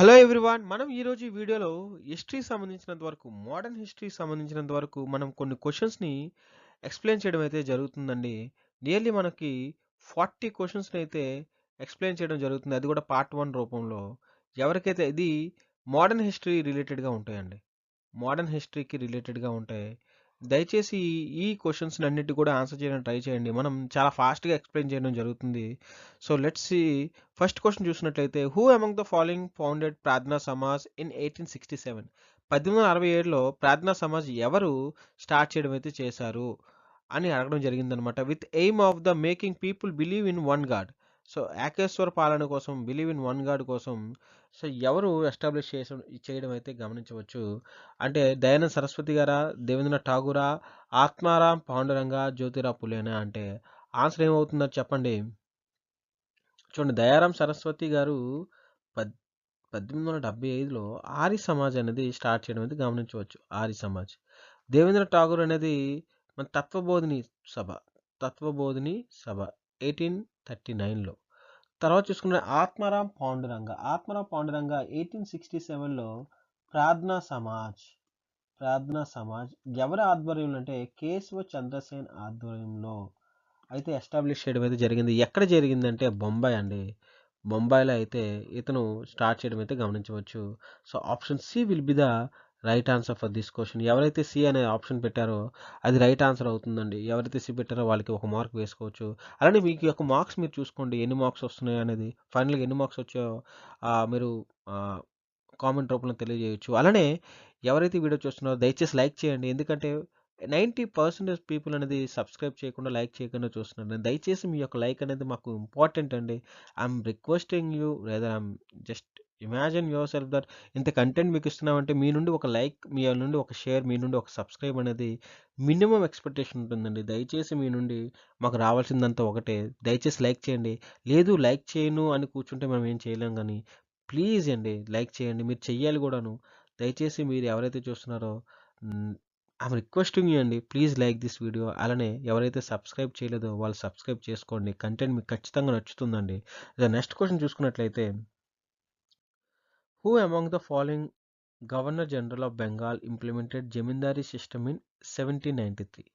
Hello everyone. మనం ఈరోజు ఈ వీడియోలో హిస్టరీకి సంబంధించినంత వరకు, మోడర్న్ హిస్టరీకి సంబంధించినంత వరకు మనం కొన్ని క్వశ్చన్స్‌ని ఎక్స్‌ప్లెయిన్ చేయడం అయితే జరుగుతుందండి. నియర్లీ మనకి 40 క్వశ్చన్స్‌ని అయితే ఎక్స్‌ప్లెయిన్ చేయడం జరుగుతుంది. అది కూడా పార్ట్ 1 రూపంలో. ఎవరికైతే ఇది మోడర్న్ హిస్టరీ రిలేటెడ్‌గా ఉంటాయండి. మోడర్న్ హిస్టరీకి రిలేటెడ్‌గా ఉంటాయి. దయచేసి ఈ క్వెషన్స్‌ని అన్నిటిని కూడా ఆన్సర్ చేయడానికి ట్రై చేయండి. మనం చాలా ఫాస్ట్‌గా ఎక్స్‌ప్లెయిన్ చేయడం జరుగుతుంది. So, let's see. First question చూసినట్లయితే, who among the following founded Prarthana Samaj in 1867? 1867లో ప్రార్థనా సమాజ్ ఎవరు స్టార్ట్ చేయడం అయితే చేశారు అని అడగడం జరిగిందనమాట. With aim of the making people believe in one God. So, ఏకేశ్వర పాలన కోసం, బిలీవ్ ఇన్ వన్ గాడ్ కోసం సో ఎవరు ఎస్టాబ్లిష్ చేయడం అయితే గమనించవచ్చు. అంటే దయానంద్ సరస్వతి గారా, దేవేంద్రనాథ్ ఠాగూరా, ఆత్మారాం పాండురంగ, జ్యోతిరావు పులేనా అంటే ఆన్సర్ ఏమవుతుందో చెప్పండి. చూడండి, దయారాం సరస్వతి గారు పద్ 1875లో ఆర్య సమాజ్ అనేది స్టార్ట్ చేయడం అనేది గమనించవచ్చు. ఆర్య సమాజ్. దేవేంద్రనాథ్ ఠాగూర్ అనేది మన సభ తత్వబోధిని సభ 1839లో. తర్వాత చూసుకుంటే ఆత్మారాం పాండురంగ 1867లో ప్రార్థనా సమాజ్ ప్రార్థనా సమాజ్ ఎవరి ఆధ్వర్యంలో అంటే కేశవ చంద్రసేన్ ఆధ్వర్యంలో అయితే ఎస్టాబ్లిష్ చేయడం అయితే జరిగింది. ఎక్కడ జరిగిందంటే బొంబాయి అండి. బొంబాయిలో అయితే ఇతను స్టార్ట్ చేయడం అయితే గమనించవచ్చు. So option C will be the right answer for this question. ఎవరైతే సి అనే ఆప్షన్ పెట్టారో అది రైట్ ఆన్సర్ అవుతుందండి. ఎవరైతే సి పెట్టారో వాళ్ళకి ఒక మార్క్ వేసుకోవచ్చు. అలానే మీకు యొక్క మార్క్స్ మీరు చూసుకోండి, ఎన్ని మార్క్స్ వస్తున్నాయి అనేది. ఫైనల్గా ఎన్ని మార్క్స్ వచ్చాయో మీరు కామెంట్ రూపంలో తెలియజేయచ్చు. అలానే ఎవరైతే ఈ వీడియో చూస్తున్నారో దయచేసి లైక్ చేయండి. ఎందుకంటే 90% పీపుల్ అనేది సబ్స్క్రైబ్ చేయకుండా, లైక్ చేయకుండా చూస్తున్నారు. దయచేసి మీ యొక్క లైక్ అనేది మాకు ఇంపార్టెంట్ అండి. ఐఎమ్ రిక్వెస్టింగ్ యూ, లేదా I'm just imagine your self that ఇంత కంటెంట్ మీకు ఇస్తున్నామంటే మీ నుండి ఒక లైక్, మీ నుండి ఒక షేర్, మీ నుండి ఒక సబ్స్క్రైబ్ అనేది మినిమం ఎక్స్పెక్టేషన్ ఉంటుందండి. దయచేసి మీ నుండి మాకు రావాల్సిందంతా ఒకటే. దయచేసి లైక్ చేయండి. లేదు లైక్ చేయను అని కూర్చుంటే మనం ఏం చేయలేం కానీ ప్లీజ్ అండి లైక్ చేయండి. మీరు చెయ్యాలి కూడాను. దయచేసి మీరు ఎవరైతే చూస్తున్నారో ఐఎమ్ రిక్వెస్టింగ్ యూ అండి, ప్లీజ్ లైక్ దిస్ వీడియో. అలానే ఎవరైతే సబ్స్క్రైబ్ చేయలేదో వాళ్ళు సబ్స్క్రైబ్ చేసుకోండి. కంటెంట్ మీకు ఖచ్చితంగా నచ్చుతుందండి. నెక్స్ట్ క్వశ్చన్ చూసుకున్నట్లయితే, who among the following governor general of Bengal implemented zamindari system in 1793?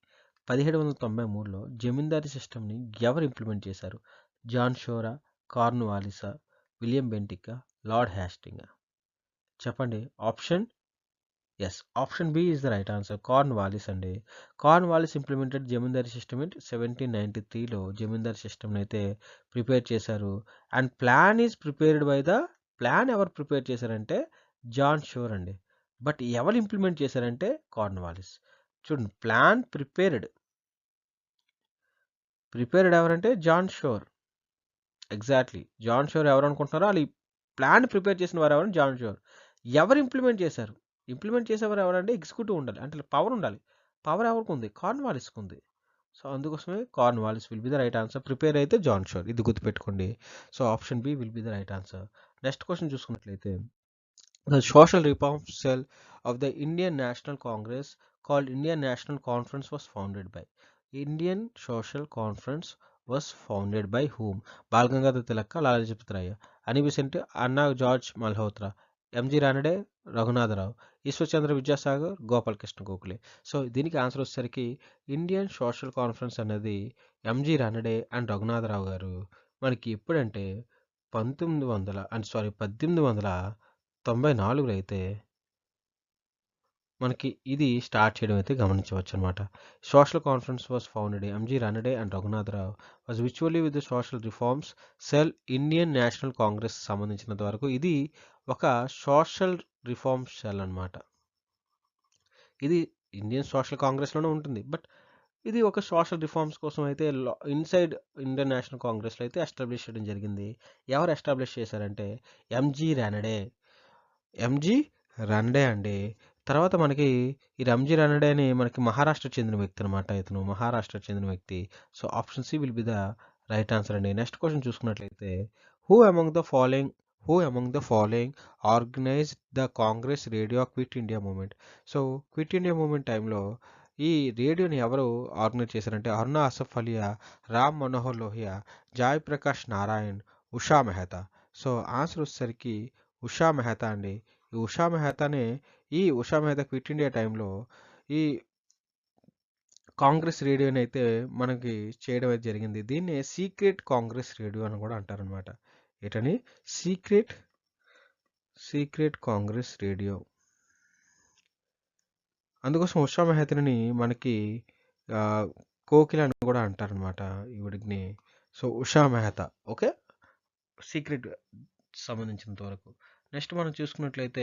1793లో జమీందారీ సిస్టమ్ని ఎవరు ఇంప్లిమెంట్ చేశారు? జాన్ షోరా, కార్న్వాలిసా, విలియం బెంటికా, లార్డ్ హ్యాస్టింగా? చెప్పండి option. Yes, option B is the right answer. Cornwallis అండి. Cornwallis implemented zamindari system in 1793లో జమీందారీ సిస్టమ్ని అయితే ప్రిపేర్ చేశారు. అండ్ ప్లాన్ ఎవరు ప్రిపేర్ చేశారంటే జాన్ షోర్ అండి. బట్ ఎవరు ఇంప్లిమెంట్ చేశారంటే కార్న్వాలిస్. చూడండి, ప్లాన్ ప్రిపేర్డ్ ఎవరంటే జాన్ షోర్. ఎగ్జాక్ట్లీ, జాన్ షోర్ ఎవరు అనుకుంటున్నారో వాళ్ళు ప్లాన్ ప్రిపేర్ చేసిన వారు ఎవరు? జాన్ షోర్. ఎవరు ఇంప్లిమెంట్ చేశారు? ఇంప్లిమెంట్ చేసేవారు ఎవరంటే ఎగ్జిక్యూటివ్ ఉండాలి, అంటే పవర్ ఉండాలి. పవర్ ఎవరికి ఉంది? కార్న్వాలిస్కి ఉంది. సో అందుకోసమే Cornwallis will be the right answer. Prepare అయితే జాన్ షోర్, ఇది గుర్తుపెట్టుకోండి. So option B will be the right answer. Next question చూసుకున్నట్లయితే, the social reform cell of the Indian National Congress called Indian National Conference was founded by. Indian social conference was founded by whom? Bal Gangadhar Tilak, Lala Lajpati Rai, Annie Besant, Anna George Malhotra, M G Ranade, Raghunathrao, Ishwarchandra Vidyasagar, Gopalakrishna Gokhale. So దీనికి answer వచ్చేసరికి Indian social conference అనేది MG Ranade and Raghunatha Rao గారు మనకి ఎప్పుడంటే 1894లో అయితే మనకి ఇది start చేయడం అయితే గమనించవచ్చు అనమాట. Social conference was founded M G Ranade and Raghunathrao was విచువల్లీ with the social reforms cell Indian National Congress సంబంధించినంత వరకు ఇది ఒక సోషల్ రిఫార్మ్ సెల్ అనమాట. ఇది ఇండియన్ సోషల్ కాంగ్రెస్లోనే ఉంటుంది. బట్ ఇది ఒక సోషల్ రిఫార్మ్స్ కోసం అయితే ఇన్సైడ్ ఇండియన్ నేషనల్ కాంగ్రెస్లో అయితే ఎస్టాబ్లిష్ చేయడం జరిగింది. ఎవరు ఎస్టాబ్లిష్ చేశారంటే ఎంజి రానడే. ఎంజి రానడే అండి. తర్వాత మనకి ఈ ఎంజి రానడే అని మనకి మహారాష్ట్ర చెందిన వ్యక్తి అనమాట. ఇతను మహారాష్ట్ర చెందిన వ్యక్తి. So option C will be the right answer అండి. నెక్స్ట్ క్వశ్చన్ చూసుకున్నట్లయితే, who among the following who among the following organise the Congress radio quit India movement? So quit India movement టైంలో ఈ రేడియోని ఎవరు ఆర్గనైజ్ చేశారంటే అరుణా అసఫ్ అలియా, రామ్ మనోహర్ లోహియా, జయప్రకాష్ నారాయణ్, ఉషా మెహతా. సో ఆన్సర్ వచ్చేసరికి ఉషా మెహతా అండి. ఈ ఉషా మెహతా క్విట్ ఇండియా టైంలో ఈ కాంగ్రెస్ రేడియోని అయితే మనకి చేయడం అయితే జరిగింది. దీన్నే సీక్రెట్ కాంగ్రెస్ రేడియో అని కూడా అంటారనమాట. ఏటని? Secret secret Congress radio. అందుకోసం ఉషా మెహతాని మనకి కోకిల అని కూడా అంటారనమాట ఈవిడిని. So Usha Mehta. Okay, secret సంబంధించినంత వరకు. నెక్స్ట్ క్వశ్చన్ చూసుకున్నట్లయితే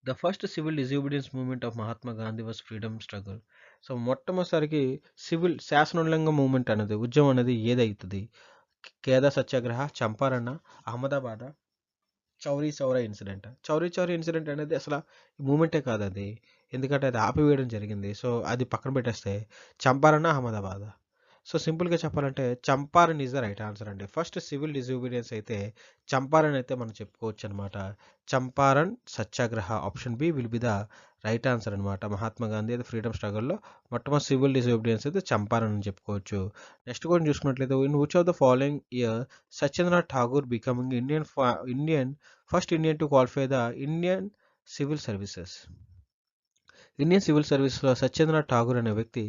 the first civil disobedience movement of Mahatma Gandhi was freedom struggle. So మొట్టమొదటిసారికి సివిల్ శాసనోల్లంఘన మూవ్మెంట్ అనేది ఉద్యమం అనేది ఏదవుతుంది? కేదా సత్యాగ్రహ, చంపారణ, అహ్మదాబాద్, చౌరీ చౌరా ఇన్సిడెంట్. చౌరీ చౌరీ ఇన్సిడెంట్ అనేది అసలు మూమెంటే కాదు అది, ఎందుకంటే అది ఆపివేయడం జరిగింది. సో అది పక్కన పెట్టేస్తే చంపారణ, అహ్మదాబాద్. సో సింపుల్గా చెప్పాలంటే Champaran is the right answer అండి. ఫస్ట్ సివిల్ డిజోబీడియన్స్ అయితే చంపారన్ అయితే మనం చెప్పుకోవచ్చు అనమాట. Champaran Satyagraha option B will be the right answer అనమాట. మహాత్మా గాంధీ అయితే ఫ్రీడమ్ స్ట్రగల్లో మొట్టమొదటి సివిల్ డిజోబీడియన్స్ అయితే చంపారన్ అని చెప్పుకోవచ్చు. నెక్స్ట్ క్వశ్చన్ చూసుకున్నట్లయితే in which of the following year Satyendranath Tagore becoming first Indian to qualify the Indian civil సర్వీస్లో సత్యేంద్రనాథ్ ఠాగూర్ అనే వ్యక్తి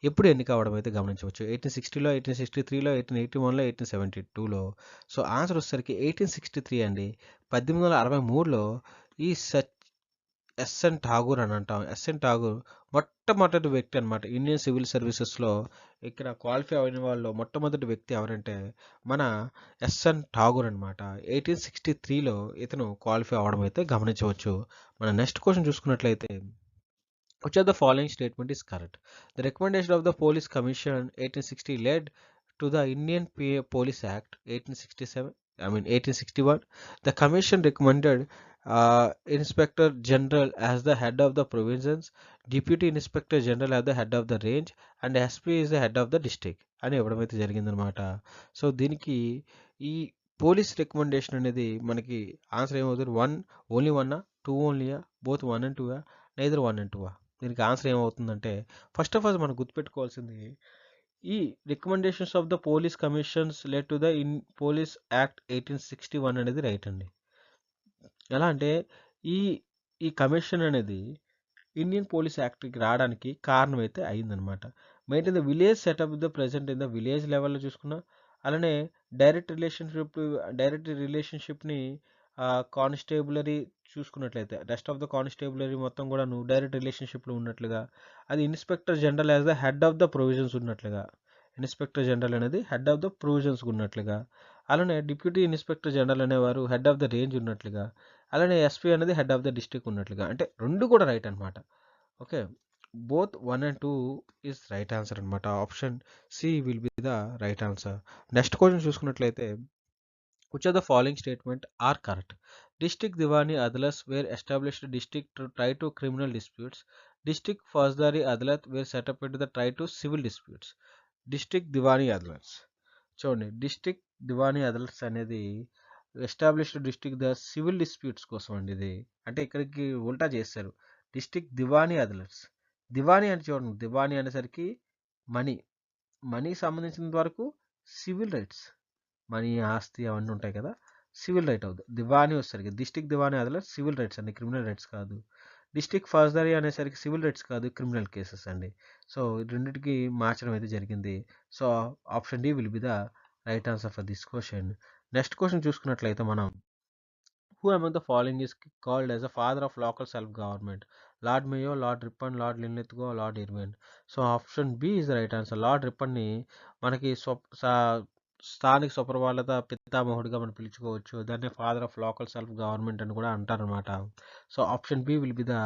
ఎప్పుడు ఎన్నిక అవడం అయితే గమనించవచ్చు. 1860లో, 1863లో, 1881లో, 1872లో. సో ఆన్సర్ వచ్చేసరికి 1863 అండి. 1863లో ఈ ఎస్ఎన్ ఠాగూర్ అని అంటాం. ఎస్ఎన్ ఠాగూర్ మొట్టమొదటి వ్యక్తి అనమాట ఇండియన్ సివిల్ సర్వీసెస్లో. ఇక్కడ క్వాలిఫై అయిన వాళ్ళు మొట్టమొదటి వ్యక్తి ఎవరంటే మన ఎస్ఎన్ ఠాగూర్ అనమాట. 1863లో ఇతను క్వాలిఫై అవడం అయితే గమనించవచ్చు. మన నెక్స్ట్ క్వశ్చన్ చూసుకున్నట్లయితే which of the following statement is correct? The recommendation of the Police Commission 1860 led to the Indian Police Act 1861. The commission recommended Inspector General as the head of the provinces, Deputy Inspector General as the head of the range, and SP is the head of the district అని ఇవ్వడం అయితే జరిగిందనమాట. So దీనికి ఈ police recommendation అనేది మనకి answer ఏమవుతుంది? Only one, two ఓన్లీయా, బోత్ 1 and 2, నైదర్ 1 and 2. దీనికి ఆన్సర్ ఏమవుతుందంటే ఫస్ట్ ఆఫ్ ఆల్ మనం గుర్తుపెట్టుకోవాల్సింది ఈ recommendations of the police commissions led to the police act 1861 అనేది రైట్ అండి. ఎలా అంటే ఈ ఈ కమిషన్ అనేది ఇండియన్ పోలీస్ యాక్ట్కి రావడానికి కారణం అయితే అయిందనమాట. Main the village setup the present in the village లెవెల్లో చూసుకున్నా, అలానే డైరెక్ట్ రిలేషన్షిప్ని కానిస్టేబులరీ చూసుకున్నట్లయితే రెస్ట్ ఆఫ్ ద కానిస్టేబులరీ మొత్తం కూడా డైరెక్ట్ రిలేషన్షిప్లో ఉన్నట్లుగా, అది inspector general as the head of the provisions ఉన్నట్లుగా, ఇన్స్పెక్టర్ జనరల్ అనేది హెడ్ ఆఫ్ ద ప్రొవిజన్స్ ఉన్నట్లుగా, అలానే డిప్యూటీ ఇన్స్పెక్టర్ జనరల్ అనేవారు హెడ్ ఆఫ్ ద రేంజ్ ఉన్నట్లుగా, అలానే ఎస్పీ అనేది హెడ్ ఆఫ్ ద డిస్ట్రిక్ట్ ఉన్నట్లుగా. అంటే రెండు కూడా రైట్ అనమాట. Okay, both 1 and 2 is right answer అనమాట. Option C will be the right answer. Next question చూసుకున్నట్లయితే which of the following statement are correct? District Diwani Adalats were established district to try to criminal disputes. District Fauzdari Adalat were set up into the try to civil disputes. District Diwani Adalats. చూడండి, district Diwani adalats అనేది established district the civil disputes కోసం అండి. ఇది అంటే ఇక్కడికి ఉల్టా చేస్తారు. District Diwani adalats. Diwani అంటే చూడండి, దివానీ అనేసరికి మనీకి సంబంధించినంత వరకు సివిల్ రైట్స్, మనీ, ఆస్తి అవన్నీ ఉంటాయి కదా, సివిల్ రైట్ అవుతుంది. దివానీ వచ్చేసరికి district Diwani Adalat civil rights అండి, క్రిమినల్ రైట్స్ కాదు. డిస్ట్రిక్ట్ ఫౌజ్దారీ అనేసరికి సివిల్ రైట్స్ కాదు, క్రిమినల్ కేసెస్ అండి. సో రెండింటికి మార్చడం అయితే జరిగింది. So option D will be the right answer for this question. Next question చూసుకున్నట్లయితే మనం who among the following is called as the father of local self government? Lord Mayo, Lord Ripon, Lord Linlithgow, Lord Irwin. So option B is the right answer. Lord రిప్పన్ని మనకి స్థానిక సుప్రభాత పితామహుడిగా మనం పిలుచుకోవచ్చు. దాన్ని father of local self government అని కూడా అంటారనమాట. So option B will be the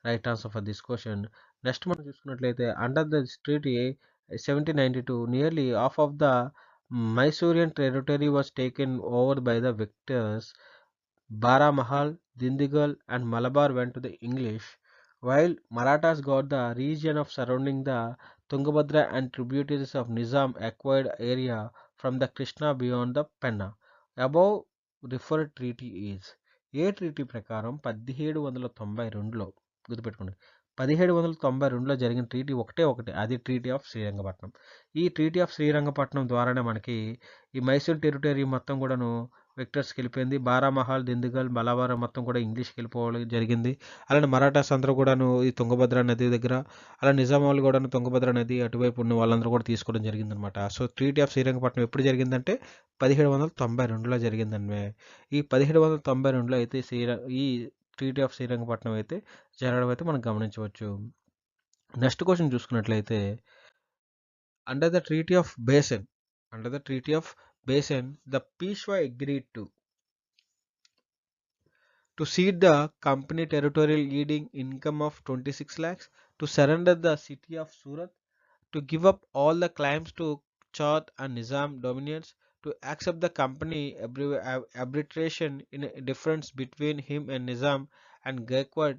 right answer for this question. Next మనం చూసుకున్నట్లయితే under the treaty 1792 nearly half of the Mysorean territory was taken over by the victors. Baramahal, Dindigal and Malabar went to the English, while Marathas got the region of surrounding the Tungabhadra and tributaries of Nizam acquired area from the Krishna beyond the Penna. Above referred treaty is A treaty ప్రకారం 1792లో గుర్తుపెట్టుకోండి, 1792లో జరిగిన treaty ఒకటే, అది treaty of Srirangapatnam. ఈ treaty of Srirangapatnam ద్వారానే మనకి ఈ Mysore territory మొత్తం కూడాను వెక్టర్స్కి వెళ్ళిపోయింది. బారామహల్, దిందుగల్, మలబార్ మొత్తం కూడా ఇంగ్లీష్కి వెళ్ళిపోవడం జరిగింది. అలానే మరాఠాస్ అందరూ కూడాను ఈ తుంగభద్ర నది దగ్గర, అలా నిజాం వాళ్ళు కూడాను తుంగభద్ర నది అటువైపు ఉన్న వాళ్ళందరూ కూడా తీసుకోవడం జరిగిందనమాట. సో ట్రీటీ ఆఫ్ శ్రీరంగపట్నం ఎప్పుడు జరిగిందంటే 1792లో జరిగిందండి. ఈ 1792లో అయితే ఈ ట్రీటీ ఆఫ్ శ్రీరంగపట్నం అయితే జరగడం అయితే మనం గమనించవచ్చు. నెక్స్ట్ క్వశ్చన్ చూసుకున్నట్లయితే under the treaty of Bassein the Peshwa agreed to cede the company territorial yielding income of 26 lakhs, to surrender the city of Surat, to give up all the claims to Chaudh and Nizam dominions, to accept the company arbitration in a difference between him and Nizam and Gaikwad.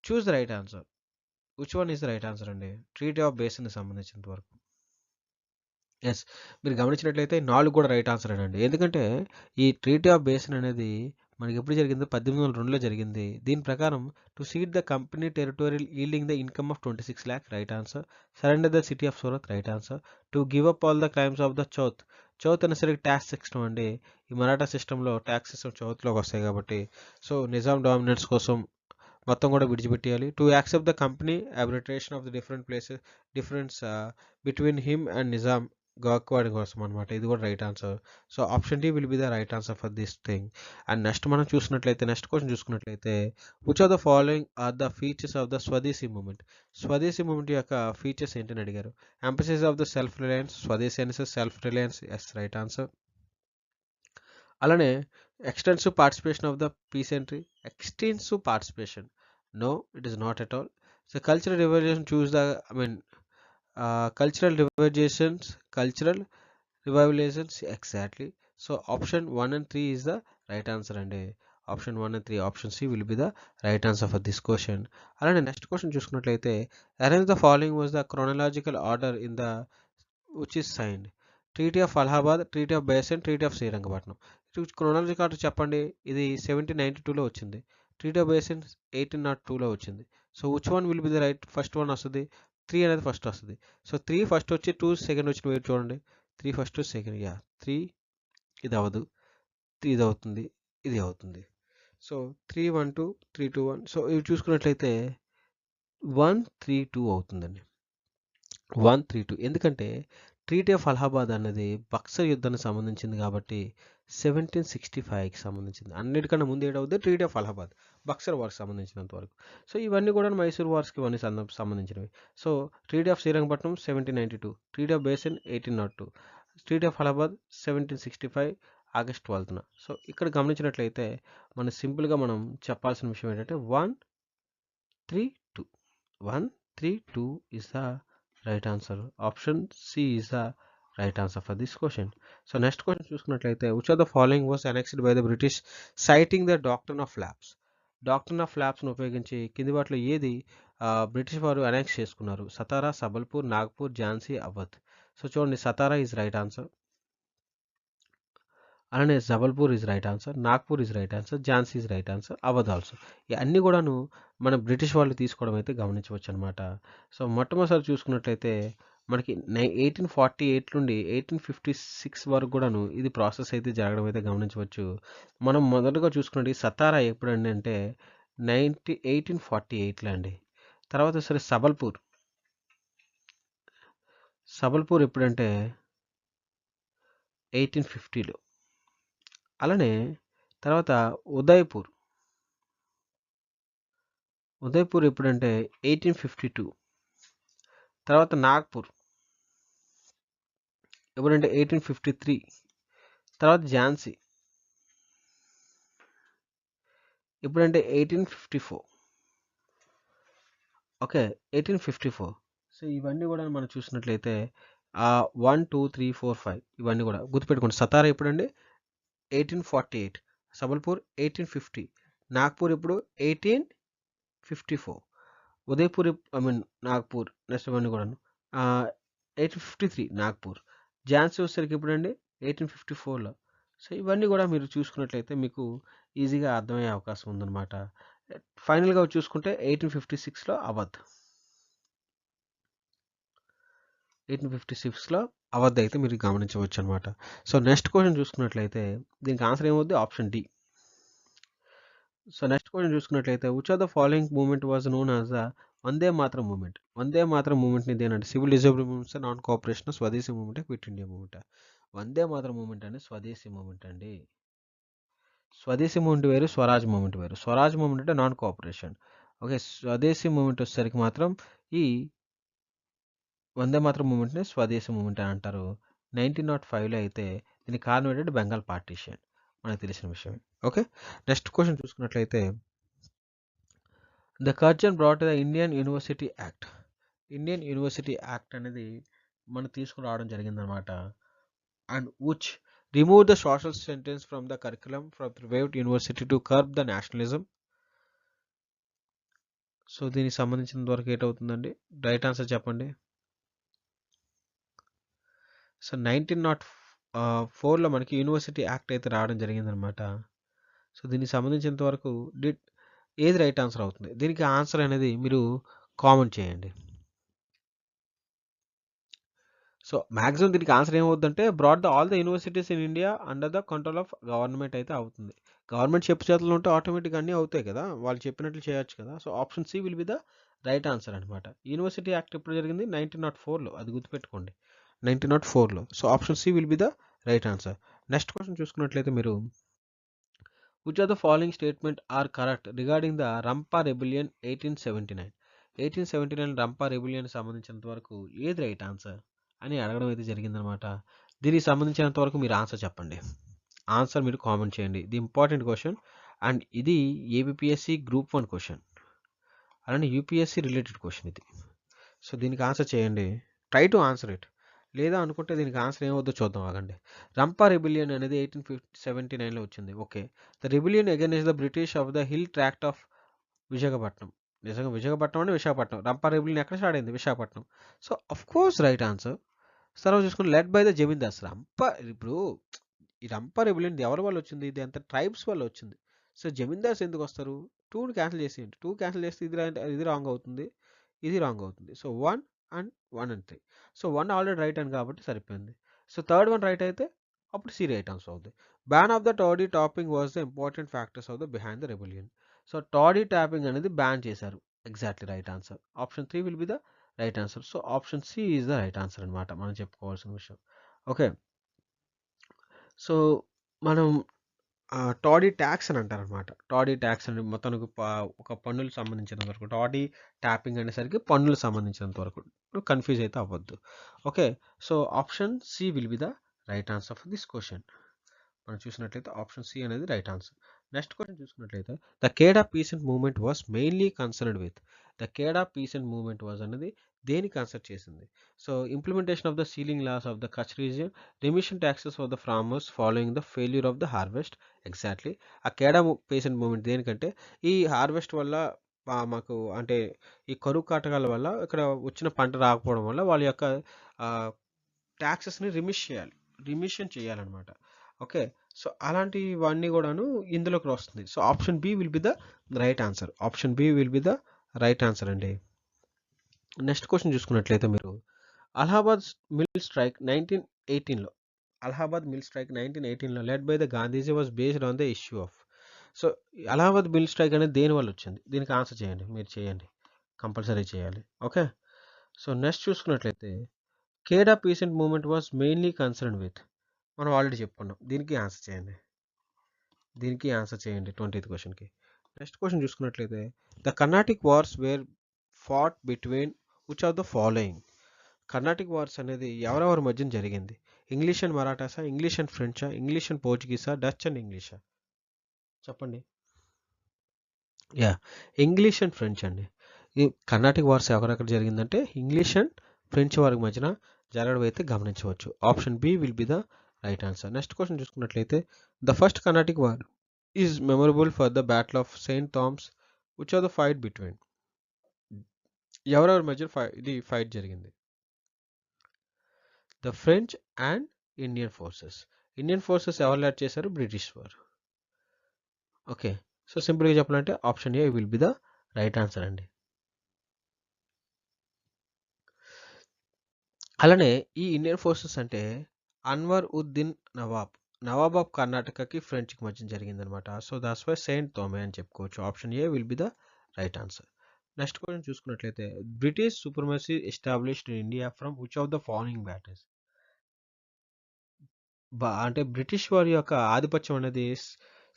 Choose the right answer. Which one is the right answer అండి? Treaty of basin సంబంధించినంత వరకు. Yes, మీరు గమనించినట్లయితే 4 కూడా right answer అండి. ఎందుకంటే ఈ treaty of basin అనేది మనకి ఎప్పుడు జరిగిందో 1802లో జరిగింది. దీని ప్రకారం to cede the company territorial yielding the income of 26 lakh right answer, surrender the city of Surat right answer, to give up all the claims of the chauth అనేసరికి ట్యాక్స్ సిస్టమ్ అండి. ఈ మరాఠా సిస్టంలో ట్యాక్స్ సిస్టమ్ చౌత్లోకి వస్తాయి కాబట్టి సో నిజాం డామినెన్స్ కోసం మొత్తం కూడా విడిచిపెట్టేయాలి. To accept the company arbitration of the difference between him and Nizam Gaekwad కోసం అనమాట. ఇది కూడా right answer. So option D will be the right answer for this thing. And next మనం చూసుకున్నట్లయితే నెక్స్ట్ క్వశ్చన్ చూసుకున్నట్లయితే which of the following are the features of the Swadeshi movement? Swadeshi movement యొక్క features ఏంటని అడిగారు. Emphasis of the self reliance, Swadeshi అనేసి self reliance, yes right answer. అలానే extensive participation of the peasantry, extensive participation, no it is not at all. So cultural revolution choose the cultural revivalizations, exactly. So option 1 and 3 is the right answer అండి. option 1 and 3, option C will be the right answer for this question. అలానే next question చూసుకున్నట్లయితే arrange the following was the chronological order in the which is signed. Treaty of Allahabad, treaty of Bassein, treaty of Srirangapatnam. Chronological order చెప్పండి. ఇది 1792లో వచ్చింది. Treaty of Bassein 1802లో వచ్చింది. So which one will be the right? First one వస్తుంది, 3 అనేది first వస్తుంది. So 3 first వచ్చి 2 సెకండ్ వచ్చిన వెయిట్ చూడండి. 3 ఫస్ట్ సెకండ్, 3 ఇది అవ్వదు, 3 ఇది అవుతుంది, ఇది అవుతుంది. సో 3 1 2 3 2 1. సో ఇవి చూసుకున్నట్లయితే 1 3 2 అవుతుందండి. 1 3 2 ఎందుకంటే ట్రీటీ ఆఫ్ అలహాబాద్ అన్నది బక్సర్ యుద్ధానికి సంబంధించింది కాబట్టి 1765కి సంబంధించింది. అన్నిటికన్నా ముందు ఏడవుతుంది ట్రీటీ ఆఫ్ అలహాబాద్, బక్సర్ వార్కి సంబంధించినంత వరకు. సో ఇవన్నీ కూడా మైసూర్ వార్స్కి ఇవన్నీ సంబంధించినవి. So treaty of Srirangapatnam 1792, treaty of Bassein 1802, treaty of Allahabad 1765 August 12న. సో ఇక్కడ గమనించినట్లయితే మనం సింపుల్గా మనం చెప్పాల్సిన విషయం ఏంటంటే 1 3 2 1 3 2 is the right answer. Option C is the right answer for this question. So next question చూసుకున్నట్లయితే which of the following was annexed by the British citing the doctrine of lapse? Doctrine of ల్యాబ్స్ను ఉపయోగించి కింది వాటిలో ఏది British వారు annex చేసుకున్నారు? Satara, Sambalpur, Nagpur, Jhansi, Awadh. So చూడండి, Satara is right answer, అలానే Jabalpur is right answer, Nagpur is right answer, Jhansi is right answer, Awadh also. ఇవన్నీ కూడాను మన బ్రిటిష్ వాళ్ళు తీసుకోవడం అయితే గమనించవచ్చు అనమాట. సో మొట్టమొదటిసారి చూసుకున్నట్లయితే మనకి 1848 నుండి 1856 వరకు కూడాను ఇది ప్రాసెస్ అయితే జరగడం అయితే గమనించవచ్చు. మనం మొదటగా చూసుకున్నట్టు సతారా ఎప్పుడండి అంటే 1848లో అండి. తర్వాత సరే సబల్పూర్ ఎప్పుడంటే 1850లో. అలానే తర్వాత ఉదయపూర్ ఎప్పుడంటే 1852. తర్వాత నాగ్పూర్ ఎప్పుడంటే 1853. తర్వాత ఝాన్సీ ఎప్పుడంటే 1854. ఓకే, 1854. సో ఇవన్నీ కూడా మనం చూసినట్లయితే 1 2 3 4 5 ఇవన్నీ కూడా గుర్తుపెట్టుకోండి. సతారా ఎప్పుడండి 1848, సబల్పూర్ 1850, నాగ్పూర్ ఇప్పుడు 1854, ఉదయపూర్ నాగ్పూర్ నెక్స్ట్ ఇవన్నీ కూడా 1853 నాగ్పూర్, ఝాన్సీ వచ్చేసరికి ఇప్పుడండి 1854లో. సో ఇవన్నీ కూడా మీరు చూసుకున్నట్లయితే మీకు ఈజీగా అర్థమయ్యే అవకాశం ఉందన్నమాట. ఫైనల్గా చూసుకుంటే 1856లో అవధ్, 1856లో అవద్దు అయితే మీరు గమనించవచ్చు అనమాట. సో నెక్స్ట్ క్వశ్చన్ చూసుకున్నట్లయితే దీనికి ఆన్సర్ ఏమవుద్ది? Option D. So next question చూసుకున్నట్లయితే which of the following movement was known as the Vande Mataram movement. Vande Mataram మూవ్మెంట్ని ఇదేనంటే civil disobedience movements, non cooperation, Swadeshi movement, quit India movement. Vande Mataram movement అంటే స్వదేశీ మూవ్మెంట్ అండి. స్వదేశీ మూవ్మెంట్ వేరు, స్వరాజ్ మూవ్మెంట్ వేరు. స్వరాజ్ మూవ్మెంట్ అంటే నాన్ కోఆపరేషన్. ఓకే, స్వదేశీ మూవ్మెంట్ వచ్చేసరికి మాత్రం ఈ వందే మాతరం మూవ్మెంట్ని స్వదేశీ మూవ్మెంట్ అని అంటారు. 1905లో అయితే దీనికి కారణం ఏంటంటే బెంగాల్ పార్టీషన్, మనకు తెలిసిన విషయం. ఓకే, నెక్స్ట్ క్వశ్చన్ చూసుకున్నట్లయితే the Curzon brought the Indian university act. Indian university act అనేది మనం తీసుకురావడం జరిగిందనమాట. And which remove the social sentence from the curriculum from private university to curb the nationalism. So దీనికి సంబంధించినంత వరకు ఏటవుతుందండి? రైట్ ఆన్సర్ చెప్పండి. So 1904లో మనకి యూనివర్సిటీ యాక్ట్ అయితే రావడం జరిగిందనమాట. సో దీనికి సంబంధించినంత వరకు ఏది రైట్ ఆన్సర్ అవుతుంది? దీనికి ఆన్సర్ అనేది మీరు కామెంట్ చేయండి. సో మ్యాక్సిమం దీనికి ఆన్సర్ ఏమవుతుందంటే brought the all the universities in India under the control of government అయితే అవుతుంది. గవర్నమెంట్ చెప్పు చేతుల్లో ఉంటే ఆటోమేటిక్గా అన్నీ అవుతాయి కదా, వాళ్ళు చెప్పినట్లు చేయొచ్చు కదా. So option C will be the right answer అనమాట. యూనివర్సిటీ యాక్ట్ ఎప్పుడు జరిగింది? 1904లో, అది గుర్తుపెట్టుకోండి, 1904లో. So option C will be the right answer. Next question చూసుకున్నట్లయితే మీరు which of the following statement are correct regarding the Rampa rebellion 1879. 1879 Rampa rebellion సంబంధించినంత వరకు ఏది రైట్ ఆన్సర్ అని అడగడం అయితే జరిగిందనమాట. దీనికి సంబంధించినంత వరకు మీరు ఆన్సర్ చెప్పండి. ఆన్సర్ మీరు కామెంట్ చేయండి. ఇది ఇంపార్టెంట్ క్వశ్చన్ అండ్ ఇది ఏబిపిఎస్సి గ్రూప్ 1 క్వశ్చన్ అలానే యూపీఎస్సి రిలేటెడ్ క్వశ్చన్ ఇది. సో దీనికి ఆన్సర్ చేయండి, ట్రై టు ఆన్సర్ ఇట్. లేదా అనుకుంటే దీనికి ఆన్సర్ ఏమవుద్దో చూద్దాం, ఆగండి. రంపా రెబిలియన్ అనేది 1879లో వచ్చింది. Okay, the rebellion against the British of the hill tract of Visakhapatnam. నిజంగా విశాఖపట్నం అంటే విశాఖపట్నం. రంపా రెబిలియన్ ఎక్కడ స్టార్ట్ అయింది? Visakhapatnam. So of course right answer. తర్వాత చూసుకుని లెడ్ బై ద జమీందార్స్. ఇప్పుడు ఈ రంపా రెబిలియన్ ఎవరి వల్ల వచ్చింది? ఇది అంత ట్రైబ్స్ వల్ల వచ్చింది. సో జమీందార్స్ ఎందుకు వస్తారు? 2ని క్యాన్సిల్ చేసేయండి. 2 క్యాన్సిల్ చేస్తే ఇది రాంగ్ అవుతుంది, ఇది రాంగ్ అవుతుంది. So 1 and 3. So 1 already right అని కాబట్టి సరిపోయింది. సో థర్డ్ వన్ రైట్ అయితే అప్పుడు సి రైట్ ఆన్సర్ అవుతుంది. Ban of the toddy tapping was the important factors of the behind the rebellion. So toddy tapping అనేది బ్యాన్ చేశారు. Exactly right answer. Option 3 will be the right answer. So option C is the right answer అనమాట, మనం చెప్పుకోవాల్సిన విషయం. Okay, so మనం toddy tax అని అంటారనమాట. Toddy tax అని మొత్తానికి ఒక పన్నులకు సంబంధించినంత వరకు. టాడీ ట్యాపింగ్ అనేసరికి పన్నులకు సంబంధించినంత వరకు, కన్ఫ్యూజ్ అయితే అవ్వద్దు. Okay, so option C will be the right answer for this question. మనం చూసినట్లయితే ఆప్షన్ సి అనేది రైట్ ఆన్సర్. నెక్స్ట్ క్వశ్చన్ చూసుకున్నట్లయితే the Kheda peasant movement was mainly concerned with. The Kheda peasant movement was అనేది దేని కన్సర్న్ చేసింది? So implementation of the ceiling laws of the Kutch region, remission taxes for the farmers following the failure of the harvest. Exactly ఆ Kheda peasant movement దేనికంటే ఈ harvest వల్ల మాకు అంటే ఈ కరువు కాటకాల వల్ల ఇక్కడ వచ్చిన పంట రాకపోవడం వల్ల వాళ్ళ యొక్క ట్యాక్సెస్ని రిమిషన్ చేయాలన్నమాట. ఓకే, సో అలాంటివన్నీ కూడాను ఇందులోకి వస్తుంది. So option B will be the right answer. Option B will be the right answer అండి. నెక్స్ట్ క్వశ్చన్ చూసుకున్నట్లయితే మీరు అలహాబాద్ మిల్ స్ట్రైక్ 1918లో, అలహాబాద్ మిల్ స్ట్రైక్ 1918లో led by the Gandhiji was based on the issue of. So Allahabad mill strike అనేది దేని వల్ల వచ్చింది? దీనికి ఆన్సర్ చేయండి, మీరు చేయండి, కంపల్సరీ చేయాలి. ఓకే, సో నెక్స్ట్ చూసుకున్నట్లయితే Kheda peasant movement was mainly concern with. మనం ఆల్రెడీ చెప్పుకున్నాం. దీనికి ఆన్సర్ చేయండి, దీనికి ఆన్సర్ చేయండి 20th క్వశ్చన్కి. నెక్స్ట్ క్వశ్చన్ చూసుకున్నట్లయితే the Carnatic wars were fought between which of the following. Carnatic wars అనేది ఎవరెవరి మధ్యన జరిగింది? ఇంగ్లీష్ అండ్ మరాఠాసా, ఇంగ్లీష్ అండ్ ఫ్రెంచా, ఇంగ్లీష్ అండ్ పోర్చుగీసా, డచ్ అండ్ ఇంగ్లీషా? చెప్పండి. యా, ఇంగ్లీష్ అండ్ ఫ్రెంచ్ అండి. ఈ కర్ణాటిక్ వార్స్ ఎవరెక్కడ జరిగిందంటే ఇంగ్లీష్ అండ్ ఫ్రెంచ్ వారికి మధ్యన జరగడం అయితే గమనించవచ్చు. Option B will be the right answer. Next question చూసుకున్నట్లయితే the first Carnatic war is memorable for the battle of Saint Thomas which are the fight between. ఎవరెవరి మధ్య ఇది ఫైట్ జరిగింది? The French and Indian forces. Indian forces ఎవరు lead చేశారు? British వారు. Okay, so సింపుల్గా చెప్పాలంటే option A will be the right answer అండి. అలానే ఈ ఇండియన్ ఫోర్సెస్ అంటే అన్వర్ ఉద్దీన్ నవాబ్. నవాబ్ ఆఫ్ కర్ణాటకకి ఫ్రెంచ్కి మధ్య జరిగిందనమాట. So that's why Saint Thome అని చెప్పుకోవచ్చు. Option A will be the right answer. Next question చూసుకున్నట్లయితే British supremacy established in India from which of the following battles. అంటే బ్రిటిష్ వారి యొక్క ఆధిపత్యం అనేది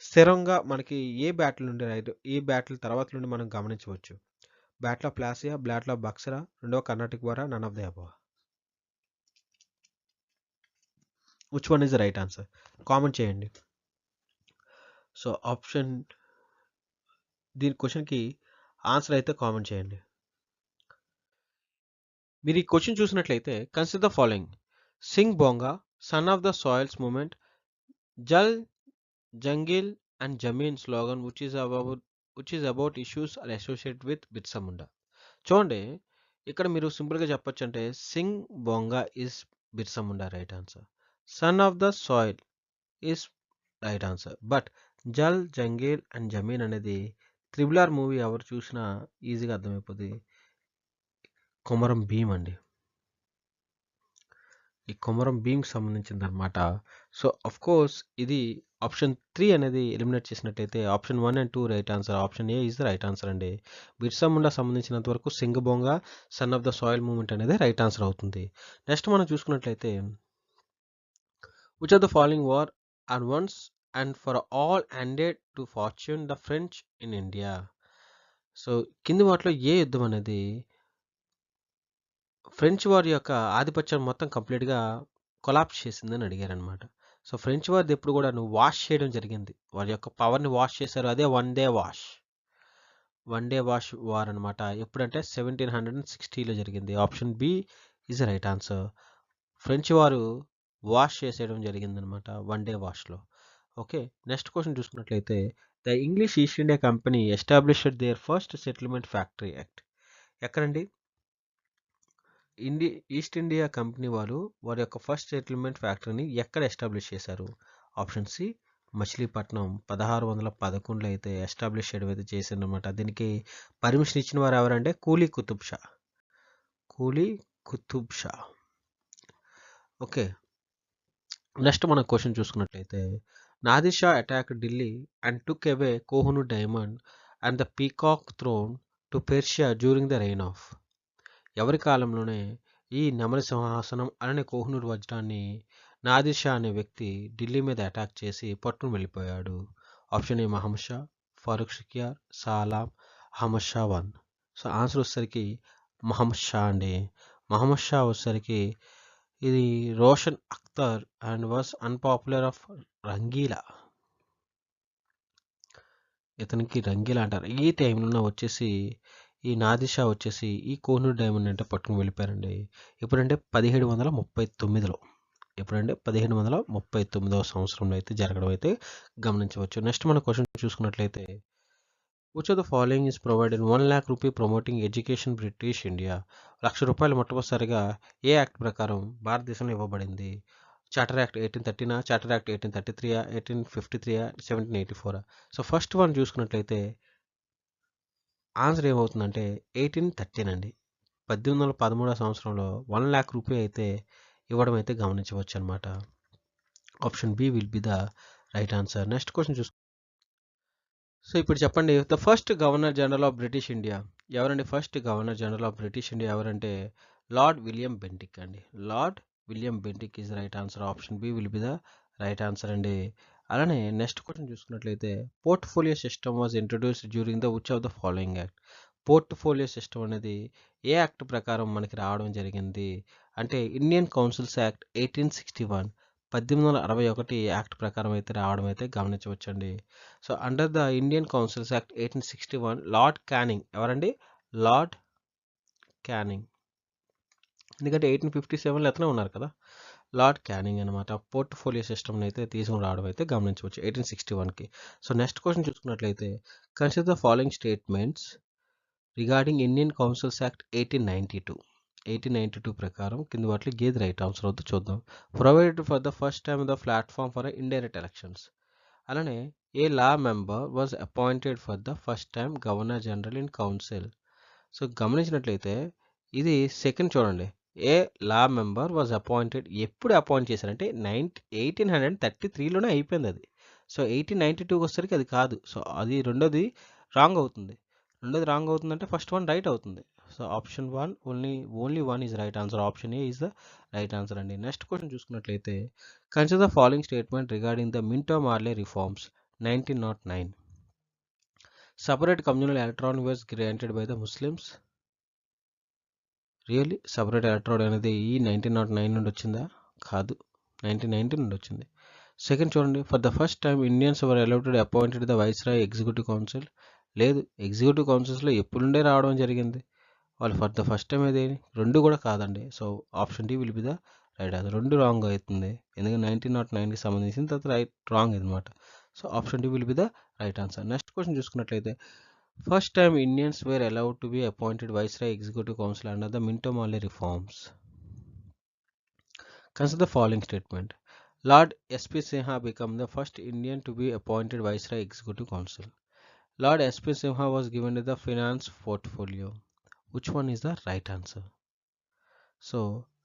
స్థిరంగా మనకి ఏ బ్యాటిల్ నుండి ఏ బ్యాటిల్ తర్వాత నుండి మనం గమనించవచ్చు. Battle of Plassey, battle of Buxar, రెండవ Carnatic war, none of the above. Which one is the right answer? Comment చేయండి. సో ఆప్షన్ దీని క్వశ్చన్కి ఆన్సర్ అయితే కామెంట్ చేయండి. మీరు ఈ క్వశ్చన్ చూసినట్లయితే consider the following: Sing Bonga, son of the soils movement, Jal Jangal and Zameen slogan which is about issues are associated with Birsa Munda. చూడండి, ఇక్కడ మీరు సింపుల్గా చెప్పొచ్చు అంటే Sing Bonga is Birsa Munda right answer. Son of the soil is right answer. But Jal Jangal and Zameen అనేది త్రిబుల్ ఆర్ మూవీ ఎవరు చూసినా ఈజీగా అర్థమైపోతుంది. కొమరం భీమ్ అండి. ఈ కొమరం భీమ్కి సంబంధించింది అనమాట. సో అఫ్ కోర్స్ ఇది ఆప్షన్ 3 అనేది ఎలిమినేట్ చేసినట్టయితే option 1 and 2 right answer. Option A is the right answer అండి. బిర్సా ముండా సంబంధించినంత వరకు Singbonga, son of the soil movement అనేది రైట్ ఆన్సర్ అవుతుంది. నెక్స్ట్ మనం చూసుకున్నట్లయితే which of the following war are once and for all ended to fortune the French in India. So కింది వాటిలో ఏ యుద్ధం అనేది ఫ్రెంచ్ వారి యొక్క ఆధిపత్యం మొత్తం కంప్లీట్గా కొలాప్స్ చేసిందని అడిగారనమాట. సో ఫ్రెంచ్ వారిది ఎప్పుడు కూడా వాష్ చేయడం జరిగింది. వారి యొక్క పవర్ని వాష్ చేశారు. అదే వన్ డే వాష్ వార్ అనమాట. ఎప్పుడంటే 1760లో జరిగింది. Option B is right answer. French వారు వాష్ చేసేయడం జరిగిందనమాట వన్ డే వాష్లో. ఓకే, నెక్స్ట్ క్వశ్చన్ చూసుకున్నట్లయితే the English East India Company established their first settlement factory act. ఎక్కడండి? ఈస్ట్ ఇండియా కంపెనీ వారి యొక్క ఫస్ట్ సెటిల్మెంట్ ఫ్యాక్టరీని ఎక్కడ ఎస్టాబ్లిష్ చేశారు? Option C Machilipatnam. 1611లో అయితే ఎస్టాబ్లిష్ చేయడం అయితే చేశారనమాట. దీనికి పర్మిషన్ ఇచ్చిన వారు ఎవరంటే కూలీ కుతుబ్ షా. ఓకే, నెక్స్ట్ మన క్వశ్చన్ చూసుకున్నట్లయితే Nadir Shah attack Delhi and took away Kohinoor diamond and the peacock throne to Persia during the reign of. ఎవరి కాలంలోనే ఈ నెమలి సింహాసనం అలానే కోహినూర్ వజ్రాన్ని నాదిర్ షా అనే వ్యక్తి ఢిల్లీ మీద అటాక్ చేసి పట్టును వెళ్ళిపోయాడు? ఆప్షన్ ఏ మహమ్మద్ షా, ఫారూక్ షిక్యార్, సాలాం, అహ్మద్ షా 1. సో ఆన్సర్ వచ్చేసరికి మహమ్మద్ షా అండి. మహమ్మద్ షా వచ్చేసరికి ఇది Roshan Akhtar and was unpopular of Rangeela. ఇతనికి రంగీలా అంటారు. ఈ టైంలో వచ్చేసి ఈ నాదిర్ షా వచ్చేసి ఈ కోహినూర్ డైమండ్ అంటే పట్టుకుని వెళ్ళిపోయారండి. ఎప్పుడంటే 1739లో. ఎప్పుడంటే 1739వ సంవత్సరంలో అయితే జరగడం అయితే గమనించవచ్చు. నెక్స్ట్ మన క్వశ్చన్ చూసుకున్నట్లయితే which of the following is provided 1 lakh rupee promoting education British India. ₹1,00,000 మొట్టమొదటిసారిగా ఏ యాక్ట్ ప్రకారం భారతదేశంలో ఇవ్వబడింది? Charter act 1813, charter act 1833, 1853, 1784. So first one చూసుకున్నట్లయితే ఆన్సర్ ఏమవుతుందంటే 1813 అండి. 1813వ సంవత్సరంలో 1 lakh రూపీ అయితే ఇవ్వడం అయితే గమనించవచ్చు అనమాట. Option B will be the right answer. Next question చూసు. సో ఇప్పుడు చెప్పండి, the first governor general of British India ఎవరండి? First governor general of British India ఎవరంటే లార్డ్ విలియం బెంటిక్ అండి. Lord William Bentinck is right answer. Option B will be the right answer అండి. అలానే next question చూసుకున్నట్లయితే portfolio system was introduced during the which of the following act. Portfolio system అనేది ఏ act ప్రకారం మనకి రావడం జరిగింది అంటే ఇండియన్ కౌన్సిల్స్ యాక్ట్ 1861, 1861 యాక్ట్ ప్రకారం అయితే రావడం అయితే గమనించవచ్చండి. So under the Indian councils act 1861 lord Canning ఎవరండి? Lord Canning. ఎందుకంటే 1857లో అతనే ఉన్నారు కదా, లార్డ్ క్యానింగ్ అనమాట. పోర్ట్ఫోలియో సిస్టమ్ని అయితే తీసుకుని రావడం అయితే గమనించవచ్చు 1861కి. సో నెక్స్ట్ క్వశ్చన్ చూసుకున్నట్లయితే consider the following statements regarding Indian councils act 1892 ప్రకారం కింది వాటిలో ఏది రైట్ ఆన్సర్ అవుతుందో చూద్దాం. Provided for the first time the platform for indirect elections. అలానే a law member was appointed for the first time governor general in council. So గమనించినట్లయితే ఇది second చూడండి, a law member was appointed. ఎప్పుడు appoint చేశారంటే 1833లోనే అయిపోయింది అది. So 1892కి వచ్చేసరికి అది కాదు. సో అది రెండోది రాంగ్ అవుతుంది. రెండోది రాంగ్ అవుతుందంటే ఫస్ట్ వన్ రైట్ అవుతుంది. So option one only one is right answer. Option A is the right answer అండి. నెక్స్ట్ క్వశ్చన్ చూసుకున్నట్లయితే consider the following statement regarding the Minto Morley reforms 1909. Separate communal electoral was granted by the Muslims. Really separate electrode అనేది ఈ 1909 నుండి వచ్చిందా? కాదు, 1990 నుండి వచ్చింది. Second చూడండి, for the first time Indians were allotted appointed the viceroy executive council. లేదు, executive కౌన్సిల్స్లో ఎప్పుడు నుండే రావడం జరిగింది. వాళ్ళు ఫర్ ద ఫస్ట్ టైం ఏది రెండు కూడా కాదండి. సో option D will be the right answer. రెండు రాంగ్ అవుతుంది ఎందుకంటే 1909కి సంబంధించిన తర్వాత రాంగ్ అనమాట. So option D will be the right answer. Next question చూసుకున్నట్లయితే first time Indians were allowed to be appointed viceroy executive council under the Minto Morley reforms. Consider the following statement. Lord S.P. Sinha became the first Indian to be appointed Viceroy Executive Council. Lord S.P. Sinha was given the finance portfolio. Which one is the right answer? So,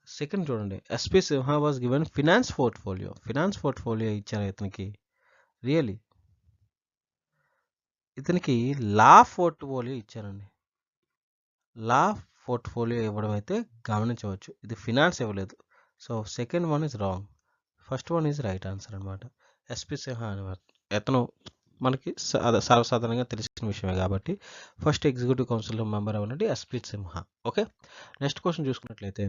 second చూడండి, S.P. Sinha was given finance portfolio. Finance portfolio ఇచ్చారు ఇతనికి. Really ఇతనికి లా portfolio ఇచ్చారండి. లా portfolio ఇవ్వడం అయితే గమనించవచ్చు. ఇది finance ఇవ్వలేదు. So second one is wrong, first one is right answer అనమాట. ఎస్పి సింహా అనేవారు అతను మనకి సర్వసాధారణంగా తెలిసిన విషయమే కాబట్టి ఫస్ట్ ఎగ్జిక్యూటివ్ కౌన్సిల్ మెంబర్ అవ్వాలంటే SP Simha. Okay, next question చూసుకున్నట్లయితే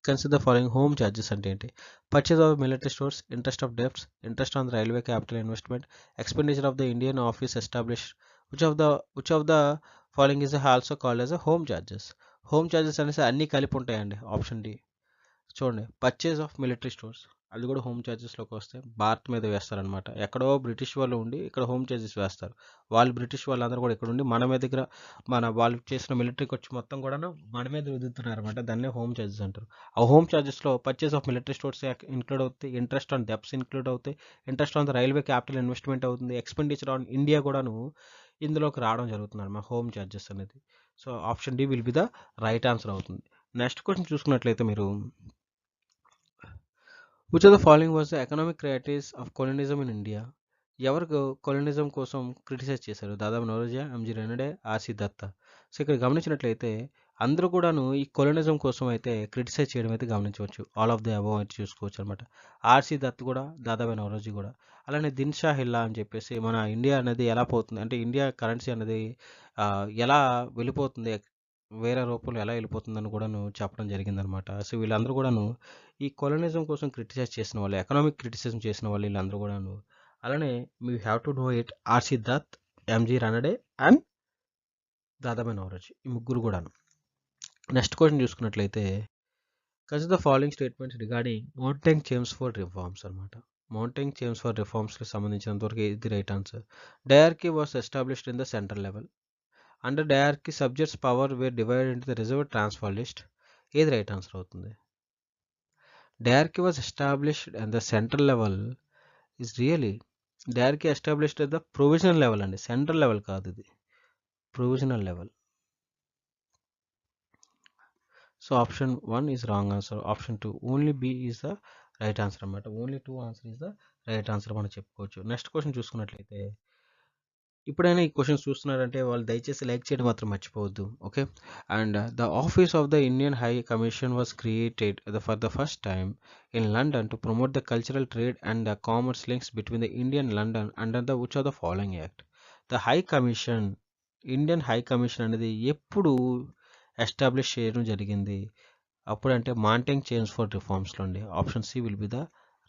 కన్సిడర్ ఫాలోయింగ్ హోమ్ చార్జెస్ అంటే ఏంటి? Purchase of military stores, interest of debts, interest on the railway capital investment, expenditure of the Indian office establish. Which of the following is also called as a home charges. Home charges అనేసి అన్నీ కలిపి ఉంటాయండి. Option D చూడండి, purchase of military stores అది కూడా home ఛార్జెస్లోకి వస్తే భారత్ మీద వేస్తారనమాట. ఎక్కడో బ్రిటిష్ వాళ్ళు ఉండి ఇక్కడ హోమ్ ఛార్జెస్ వేస్తారు. వాళ్ళు బ్రిటిష్ వాళ్ళందరూ కూడా ఇక్కడ ఉండి మన మీద దగ్గర వాళ్ళు చేసిన మిలిటరీ ఖర్చు మొత్తం కూడా మన మీద వదులుతున్నారు అనమాట. దాన్నే హోమ్ ఛార్జెస్ అంటారు. ఆ హోమ్ ఛార్జెస్లో purchase of military stores include అవుతాయి, ఇంట్రెస్ట్ ఆన్ డెప్స్ ఇంక్లూడ్ అవుతాయి, interest on the railway capital investment అవుతుంది, ఎక్స్పెండిచర్ ఆన్ ఇండియా కూడాను ఇందులోకి రావడం జరుగుతుంది అనమాట హోమ్ ఛార్జెస్ అనేది. So option D will be the right answer అవుతుంది. నెక్స్ట్ క్వశ్చన్ చూసుకున్నట్లయితే మీరు which of the following was the economic critics of colonialism in India. ఎవరు కొలోనిజం కోసం క్రిటిసైజ్ చేశారు? Dadabhai Naoroji, MG Ranade, RC Datta. So ఇక్కడ గమనించినట్లయితే అందరూ కూడాను ఈ కొలోనిజం కోసం అయితే క్రిటిసైజ్ చేయడం అయితే గమనించవచ్చు. ఆల్ ఆఫ్ ద అబవ్ అయితే చూసుకోవచ్చు అనమాట. ఆర్సి దత్ కూడా, దాదాపు నౌరోజీ కూడా. అలానే దిన్ షా హిల్లా అని చెప్పేసి మన ఇండియా అనేది ఎలా పోతుంది అంటే ఇండియా కరెన్సీ అనేది ఎలా వెళ్ళిపోతుంది, వేరే రూపంలో ఎలా వెళ్ళిపోతుందని కూడాను చెప్పడం జరిగిందనమాట. సో వీళ్ళందరూ కూడాను ఈ కొలోనిజం కోసం క్రిటిసైజ్ చేసిన వాళ్ళు, ఎకనామిక్ క్రిటిసిజం చేసిన వాళ్ళు వీళ్ళందరూ కూడాను. అలానే మీ have to know it RC Dutt, MG Ranade and Dadabhai Naoroji, ఈ ముగ్గురు కూడాను. నెక్స్ట్ క్వశ్చన్ చూసుకున్నట్లయితే consider the following statements regarding Montagu Chelmsford reforms అనమాట. మౌంటైన్ చేమ్స్ఫోర్డ్ రిఫార్మ్స్కి సంబంధించినంతవరకు ఇది right answer. Diarchy was established in the central level. Under diarchy subjects power were divided into the reserve transfer list. ఏది right answer అవుతుంది? Diarchy was established at the central level is really Diarchy established at the provisional level and central level కాదు, ఇది provisional level. So option 1 is wrong answer. Option 2 only B is the right answer అన్నమాట. Only 2 answer is the right answer మనం చెప్పుకోవచ్చు. Next question చూసుకున్నట్లయితే ఇప్పుడైనా ఈ questions చూస్తున్నారంటే వాళ్ళు దయచేసి లైక్ చేయడం మాత్రం మర్చిపోవద్దు. Okay, and the office of the Indian high commission was created for the first time in London to promote the cultural trade and the commerce links between the Indian London under the which of the following act. The high commission, Indian high commission అనేది ఎప్పుడు establish చేయడం జరిగింది? అప్పుడంటే Montagu Chelmsford రిఫార్మ్స్లో అండి. Option C will be the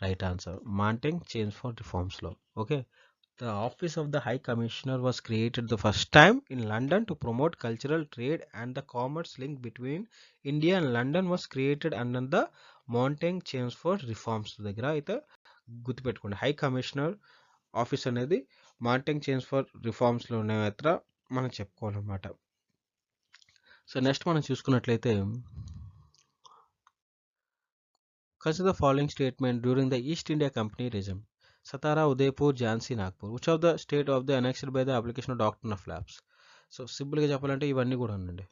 right answer. Montagu Chelmsford రిఫార్మ్స్లో. Okay, the office of the High Commissioner was created the first time in London to promote cultural trade and the commerce link between India and London was created under the Montaigne Chelmsford Reforms. దగ్గర అయితే గుర్తుపెట్టుకోండి, high commissioner office అనేది Montagu Chelmsford రిఫార్మ్స్లోనే మాత్రం మనం చెప్పుకోవాలన్నమాట. So next మనం చూసుకున్నట్లయితే consider the following statement during the East India company regime. Satara, Udaipur, Jhansi, Nagpur. Which of the state of the annexed by the application of doctrine of lapse. So సింపుల్గా చెప్పాలంటే ఇవన్నీ కూడా ఉండండి,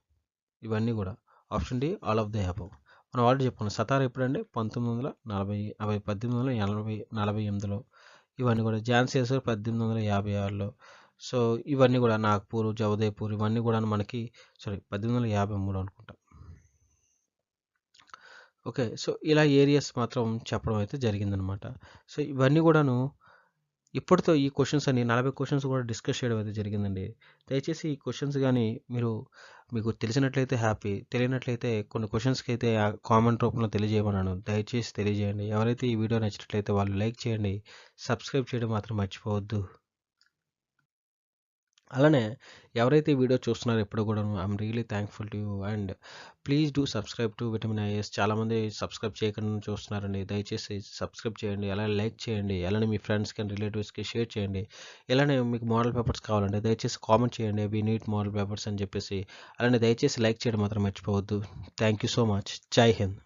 ఇవన్నీ కూడా option D all of the above. మనం already చెప్పుకున్నాం సతారా ఎప్పుడంటే 1848లో, ఇవన్నీ కూడా ఝాన్సీ చేశారు 1856లో. సో ఇవన్నీ కూడా నాగ్పూర్, జవదేపూర్ ఇవన్నీ కూడా మనకి 1853 అనుకుంటా. ఓకే. సో ఇలా ఏరియాస్ మాత్రం చెప్పడం అయితే జరిగిందనమాట. సో ఇవన్నీ కూడాను ఇప్పటితో ఈ క్వశ్చన్స్ అన్ని 40 క్వశ్చన్స్ కూడా డిస్కస్ చేయడం అయితే జరిగిందండి. దయచేసి ఈ క్వశ్చన్స్ కానీ మీకు తెలిసినట్లయితే హ్యాపీ, తెలియనట్లయితే కొన్ని క్వశ్చన్స్కి అయితే కామెంట్ రూపంలో తెలియజేయమన్నాను. దయచేసి తెలియజేయండి. ఎవరైతే ఈ వీడియో నచ్చినట్లయితే వాళ్ళు లైక్ చేయండి, సబ్స్క్రైబ్ చేయడం మాత్రం మర్చిపోవద్దు. అలానే ఎవరైతే ఈ వీడియో చూస్తున్నారో ఎప్పుడు కూడా I'm really thankful to you and please do subscribe to vitamin is. చాలామంది సబ్స్క్రైబ్ చేయకుండా చూస్తున్నారండి. దయచేసి సబ్స్క్రైబ్ చేయండి, అలానే లైక్ చేయండి, అలానే మీ ఫ్రెండ్స్కి అండ్ రిలేటివ్స్కి షేర్ చేయండి. ఇలానే మీకు మోడల్ పేపర్స్ కావాలంటే దయచేసి కామెంట్ చేయండి, వీ నీడ్ మోడల్ పేపర్స్ అని చెప్పేసి. అలానే దయచేసి లైక్ చేయడం మాత్రం మర్చిపోవద్దు. Thank you so much. జై హింద్.